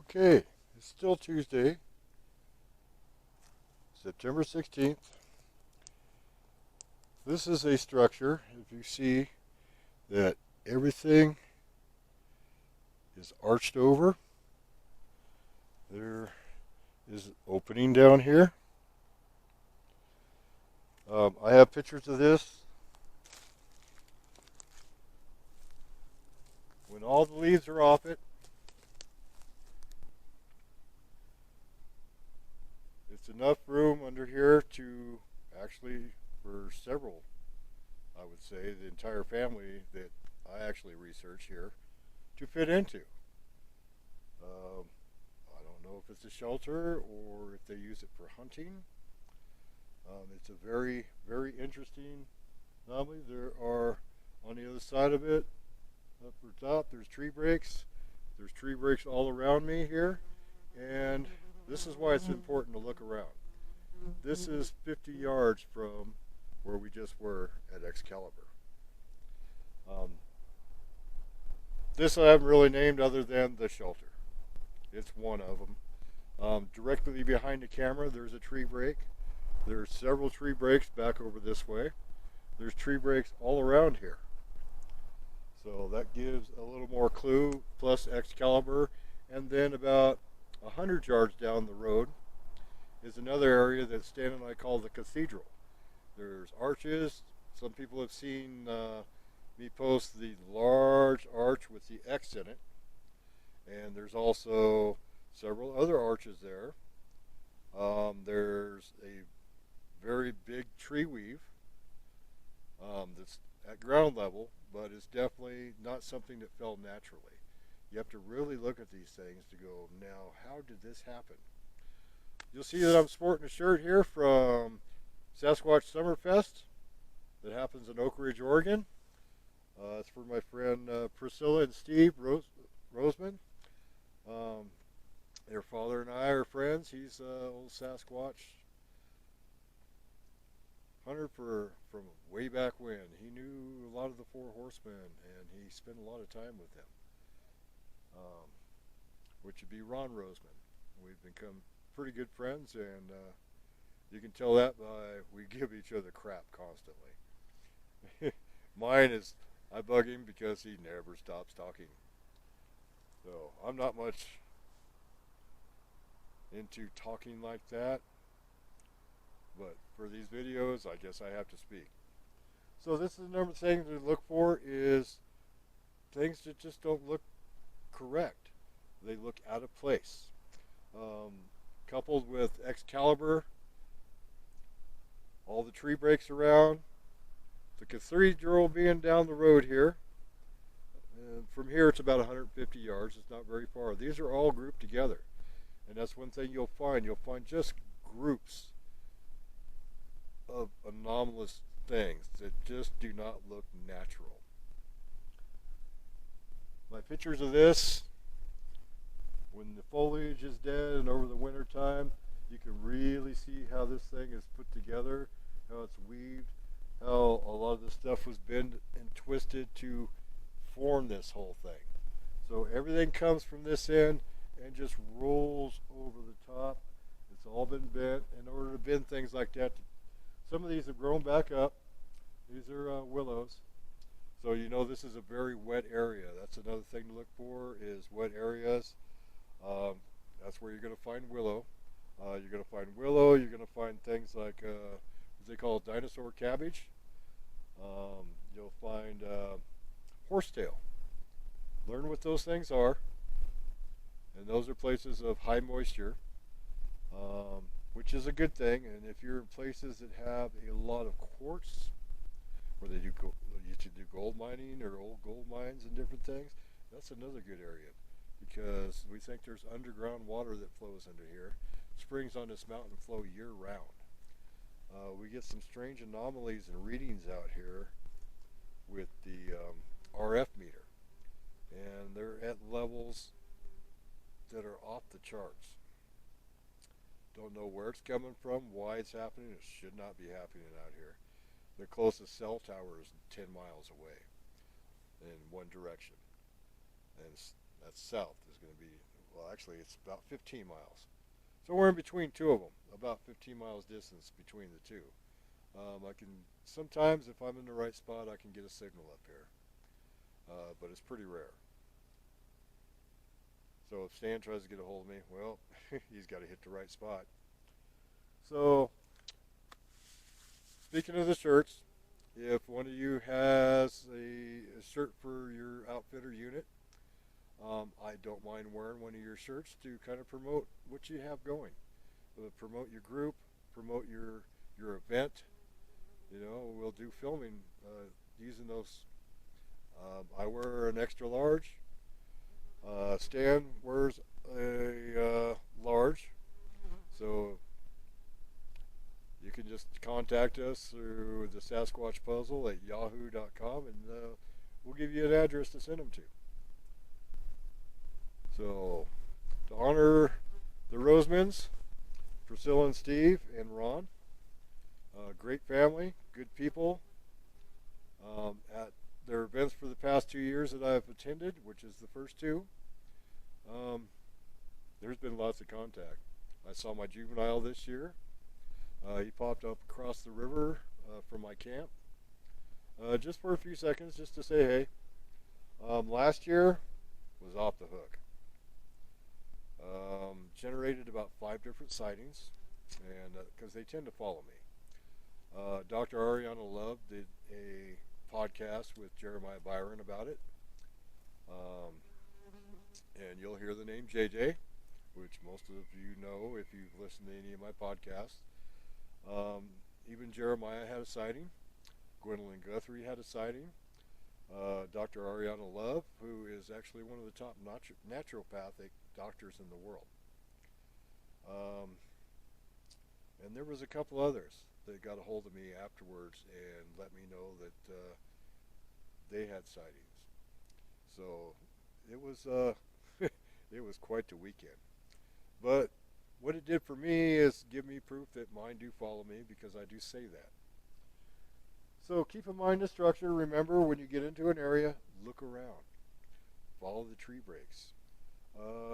Okay, it's still Tuesday, September 16th. This is a structure. If you see that everything is arched over, there is an opening down here. I have pictures of this. When all the leaves are off it, it's enough room under here to actually, for several, I would say, the entire family that I actually research here, to fit into. Um, I don't know if it's a shelter or if they use it for hunting. It's a very, very interesting anomaly. There are, on the other side of it, up or top, there's tree breaks. There's tree breaks all around me here. And this is why it's important to look around. This is 50 yards from where we just were at Excalibur. Um, this I haven't really named other than the shelter. It's one of them. Directly behind the camera, there's a tree break. There's several tree breaks back over this way. There's tree breaks all around here. So that gives a little more clue, plus Excalibur. And then about 100 yards down the road is another area that Stan and I call the cathedral. There's arches. Some people have seen me post the large arch with the X in it. And there's also several other arches there. There's a very big tree weave that's at ground level, but it's definitely not something that fell naturally. You have to really look at these things to go, now, how did this happen? You'll see that I'm sporting a shirt here from Sasquatch Summerfest that happens in Oak Ridge, Oregon. It's for my friend Priscilla and Steve Roseman. Their father and I are friends. He's an old Sasquatch hunter from way back when. He knew a lot of the Four Horsemen, and he spent a lot of time with them, which would be Ron Roseman. We've become pretty good friends, and you can tell that by we give each other crap constantly. Mine is I bug him because he never stops talking. So I'm not much into talking like that, but for these videos, I guess I have to speak. So this is the number of things to look for is things that just don't look correct. They look out of place. Coupled with Excalibur, all the tree breaks around, the cathedral being down the road here. From here, it's about 150 yards. It's not very far. These are all grouped together. And that's one thing you'll find. You'll find just groups of anomalous things that just do not look natural. My pictures of this, when the foliage is dead and over the winter time, you can really see how this thing is put together, how it's weaved, how a lot of the stuff was bent and twisted to form this whole thing. So everything comes from this end and just rolls over the top. It's all been bent in order to bend things like that. Some of these have grown back up. These are willows. So you know this is a very wet area. That's another thing to look for is wet areas. That's where you're going to find willow. You're going to find willow. You're going to find things like what they call dinosaur cabbage. You'll find horsetail. Learn what those things are. And those are places of high moisture, which is a good thing. And if you're in places that have a lot of quartz, where they do gold mining or old gold mines and different things, that's another good area because we think there's underground water that flows under here. Springs on this mountain flow year round. We get some strange anomalies and readings out here with the RF meter, and they're at levels that are off the charts. Don't know where it's coming from, why it's happening. It should not be happening out here. The closest cell tower is 10 miles away in one direction, and that's south. Is going to be well, actually, it's about 15 miles. So we're in between two of them, about 15 miles distance between the two. I can sometimes, if I'm in the right spot, I can get a signal up here, but it's pretty rare. So if Stan tries to get a hold of me, well, he's got to hit the right spot. So speaking of the shirts, if one of you has a shirt for your outfitter unit, I don't mind wearing one of your shirts to kind of promote what you have going. Promote your group, promote your event. You know, we'll do filming using those. I wear an extra large. Stan wears a large. So you can just contact us through the Sasquatch Puzzle at yahoo.com, and we'll give you an address to send them to. So, to honor the Rosemans, Priscilla and Steve and Ron, great family, good people. At their events for the past 2 years that I've attended, which is the first two, there's been lots of contact. I saw my juvenile this year. He popped up across the river from my camp just for a few seconds, just to say hey. Last year was off the hook. Generated about 5 different sightings, and because they tend to follow me. Dr. Ariana Love did a podcast with Jeremiah Byron about it, and you'll hear the name JJ, which most of you know if you've listened to any of my podcasts. Even Jeremiah had a sighting. Gwendolyn Guthrie had a sighting. Dr. Ariana Love, who is actually one of the top naturopathic doctors in the world. And there was a couple others that got a hold of me afterwards and let me know that they had sightings. So it was it was quite the weekend. But what it did for me is give me proof that mine do follow me, because I do say that. So keep in mind the structure. Remember, when you get into an area, look around. Follow the tree breaks.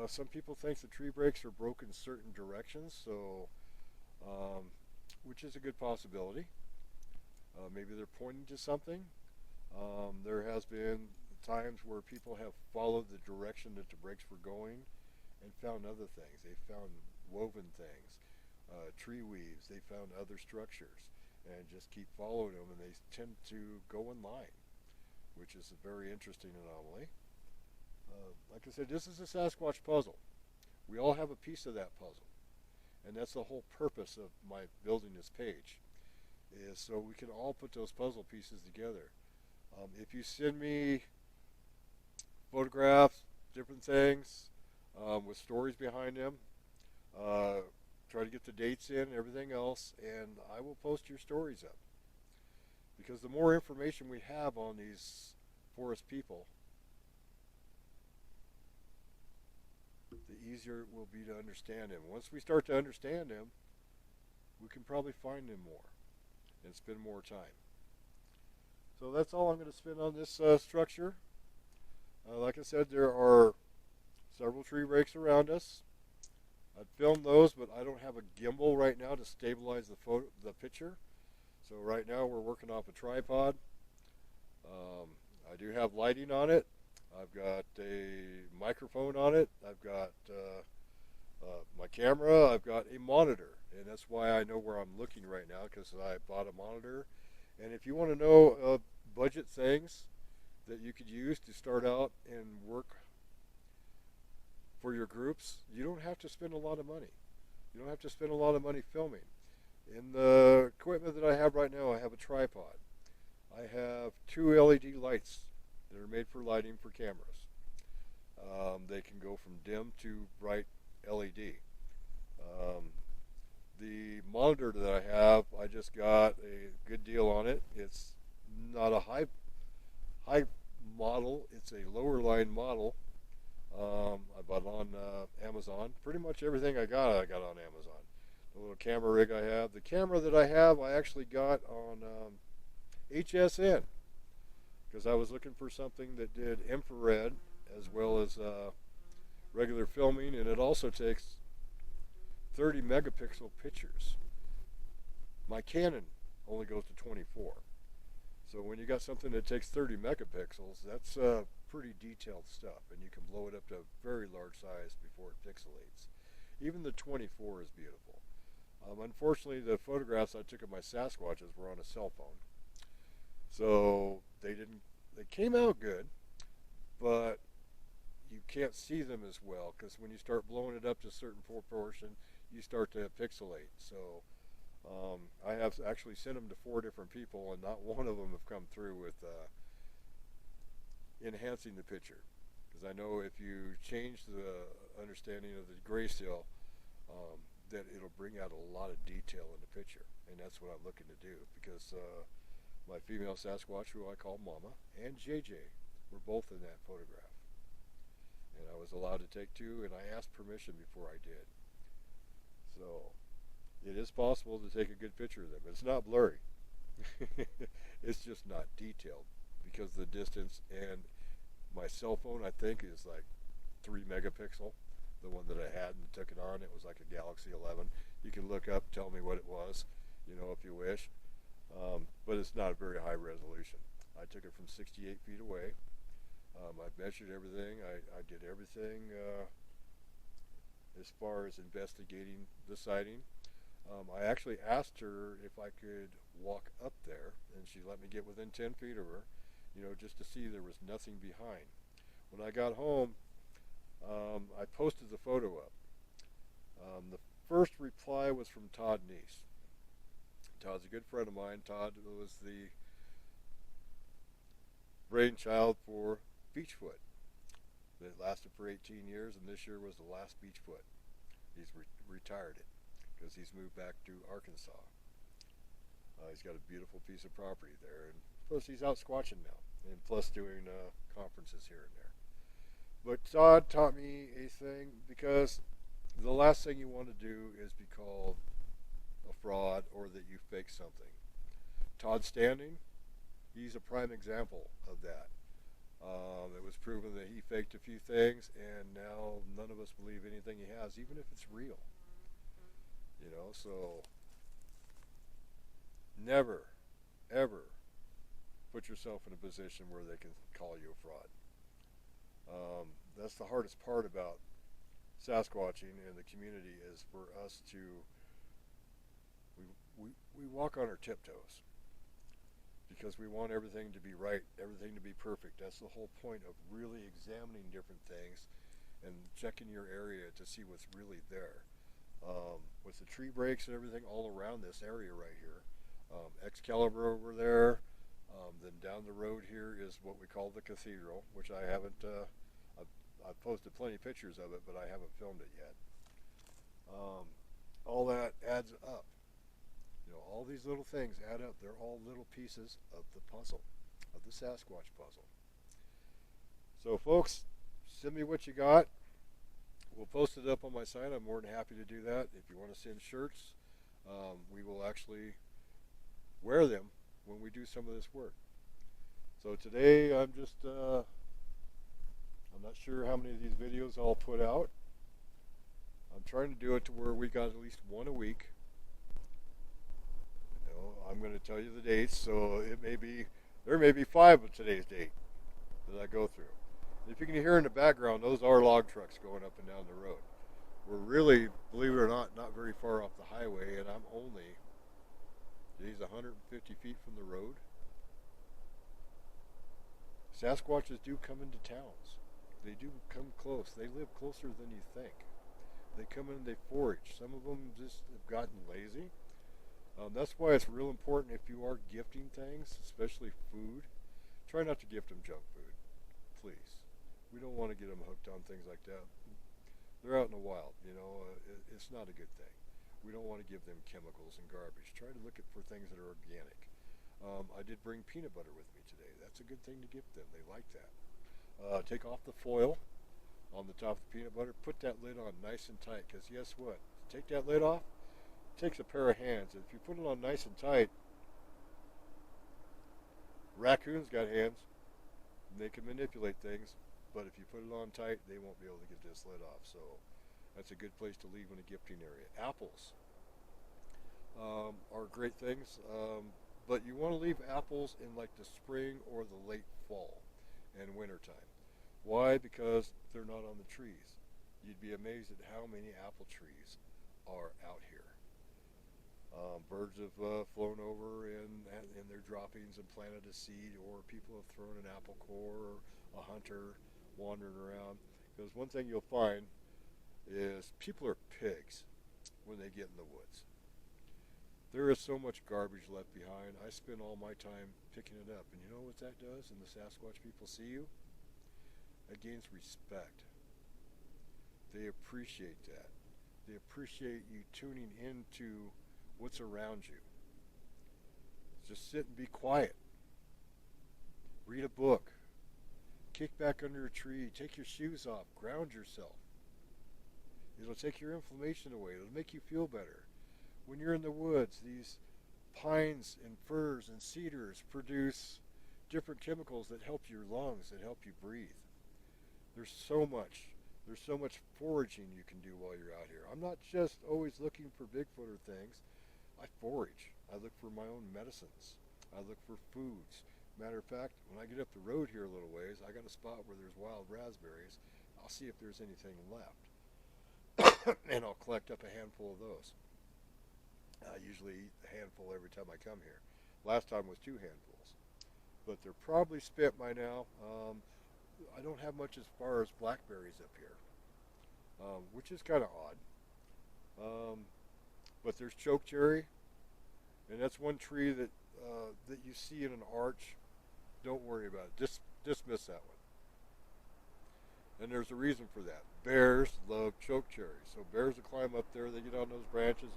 Some people think the tree breaks are broken certain directions, so which is a good possibility. Maybe they're pointing to something. There has been times where people have followed the direction that the breaks were going and found other things. They found woven things, tree weaves. They found other structures and just keep following them, and they tend to go in line, which is a very interesting anomaly. Like I said, this is a Sasquatch puzzle. We all have a piece of that puzzle, and that's the whole purpose of my building this page, is so we can all put those puzzle pieces together. If you send me photographs, different things, with stories behind them, try to get the dates in and everything else, and I will post your stories up. Because the more information we have on these forest people, the easier it will be to understand them. Once we start to understand them, we can probably find them more and spend more time. So that's all I'm going to spend on this structure. Like I said, there are several tree breaks around us. I'd filmed those, but I don't have a gimbal right now to stabilize the picture. So right now we're working off a tripod. I do have lighting on it. I've got a microphone on it. I've got my camera. I've got a monitor, and that's why I know where I'm looking right now, because I bought a monitor. And if you want to know budget things that you could use to start out and work for your groups, you don't have to spend a lot of money. You don't have to spend a lot of money filming. In the equipment that I have right now, I have a tripod. I have 2 LED lights that are made for lighting for cameras. They can go from dim to bright LED. The monitor that I have, I just got a good deal on it. It's not a high model. It's a lower line model. I bought it on Amazon. Pretty much everything I got on Amazon. The little camera rig I have. The camera that I have, I actually got on HSN, because I was looking for something that did infrared as well as regular filming, and it also takes 30 megapixel pictures. My Canon only goes to 24. So when you got something that takes 30 megapixels, that's pretty detailed stuff, and you can blow it up to a very large size before it pixelates. Even the 24 is beautiful. Unfortunately, the photographs I took of my Sasquatches were on a cell phone, so they came out good, but you can't see them as well because when you start blowing it up to a certain proportion, you start to pixelate. So I have actually sent them to 4 different people, and not one of them have come through with enhancing the picture. Because I know if you change the understanding of the grayscale, that it'll bring out a lot of detail in the picture, and that's what I'm looking to do. Because my female Sasquatch, who I call Mama, and JJ were both in that photograph, and I was allowed to take 2, and I asked permission before I did. So it is possible to take a good picture of them. It's not blurry. It's just not detailed because of the distance, and my cell phone I think is like 3 megapixel. The one that I had and took it on, it was like a Galaxy 11. You can look up, tell me what it was, if you wish. But it's not a very high resolution. I took it from 68 feet away. I measured everything. I did everything as far as investigating the sighting. I actually asked her if I could walk up there, and she let me get within 10 feet of her, just to see there was nothing behind. When I got home, I posted the photo up. The first reply was from Todd Neese. Todd's a good friend of mine. Todd was the brainchild for Beachfoot. It lasted for 18 years, and this year was the last Beachfoot. He's retired it because he's moved back to Arkansas. He's got a beautiful piece of property there, and plus he's out squatching now, and plus doing conferences here and there. But Todd taught me a thing, because the last thing you want to do is be called a fraud or that you fake something. Todd Standing, he's a prime example of that. It was proven that he faked a few things, and now none of us believe anything he has, even if it's real. So never, ever put yourself in a position where they can call you a fraud. That's the hardest part about Sasquatching and the community, is for us to, we walk on our tiptoes because we want everything to be right, everything to be perfect. That's the whole point of really examining different things and checking your area to see what's really there. With the tree breaks and everything all around this area right here, Excalibur over there, then down the road here is what we call the cathedral, which I haven't, I've posted plenty of pictures of it, but I haven't filmed it yet. All that adds up. All these little things add up. They're all little pieces of the puzzle, of the Sasquatch puzzle. So folks, send me what you got. We'll post it up on my site. I'm more than happy to do that. If you want to send shirts, we will actually wear them when we do some of this work. So today I'm just, I'm not sure how many of these videos I'll put out. I'm trying to do it to where we got at least one a week. I'm going to tell you the dates, so there may be 5 of today's date that I go through. If you can hear in the background, those are log trucks going up and down the road. We're really, believe it or not very far off the highway, and I'm only, 150 feet from the road. Sasquatches do come into towns. They do come close. They live closer than you think. They come in and they forage. Some of them just have gotten lazy. That's why it's real important, if you are gifting things, especially food, try not to gift them junk food, please. We don't want to get them hooked on things like that. They're out in the wild, it's not a good thing. We don't want to give them chemicals and garbage. Try to look for things that are organic. I did bring peanut butter with me today. That's a good thing to gift them. They like that. Take off the foil on the top of the peanut butter. Put that lid on nice and tight, because guess what? Take that lid off, it takes a pair of hands. And if you put it on nice and tight, raccoons got hands, and they can manipulate things, but if you put it on tight, they won't be able to get this lid off. So that's a good place to leave in a gifting area. Apples are great things, but you want to leave apples in like the spring or the late fall and wintertime. Why? Because they're not on the trees. You'd be amazed at how many apple trees are out here. Birds have flown over in their droppings and planted a seed, or people have thrown an apple core, or a hunter wandering around. Because one thing you'll find is people are pigs when they get in the woods. There is so much garbage left behind. I spend all my time picking it up. And you know what that does? And the Sasquatch people see you? It gains respect. They appreciate that. They appreciate you tuning into what's around you. Just sit and be quiet. Read a book. Kick back under a tree. Take your shoes off. Ground yourself. It'll take your inflammation away. It'll make you feel better. When you're in the woods, these pines and firs and cedars produce different chemicals that help your lungs, that help you breathe. There's so much foraging you can do while you're out here. I'm not just always looking for Bigfoot or things. I forage. I look for my own medicines. I look for foods. Matter of fact, when I get up the road here a little ways, I got a spot where there's wild raspberries. I'll see if there's anything left. And I'll collect up a handful of those. I usually eat a handful every time I come here. Last time was 2 handfuls. But they're probably spent by now. I don't have much as far as blackberries up here, which is kind of odd. But there's chokecherry, and that's one tree that that you see in an arch. Don't worry about it. Dismiss that one. And there's a reason for that. Bears love chokecherry. So bears will climb up there. They get on those branches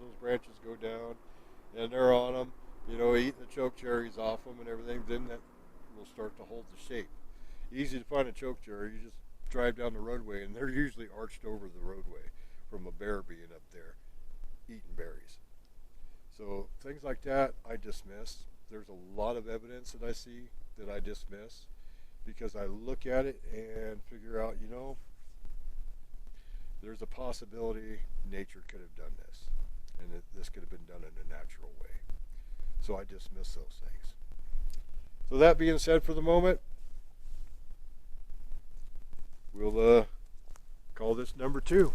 go down, and they're on them, eating the chokecherries off them and everything. Then that will start to hold the shape. Easy to find a chokecherry. You just drive down the roadway, and they're usually arched over the roadway from a bear being up there eating berries. So things like that I dismiss. There's a lot of evidence that I see that I dismiss because I look at it and figure out, there's a possibility nature could have done this, and that this could have been done in a natural way. So I dismiss those things. So that being said, for the moment, we'll call this number 2.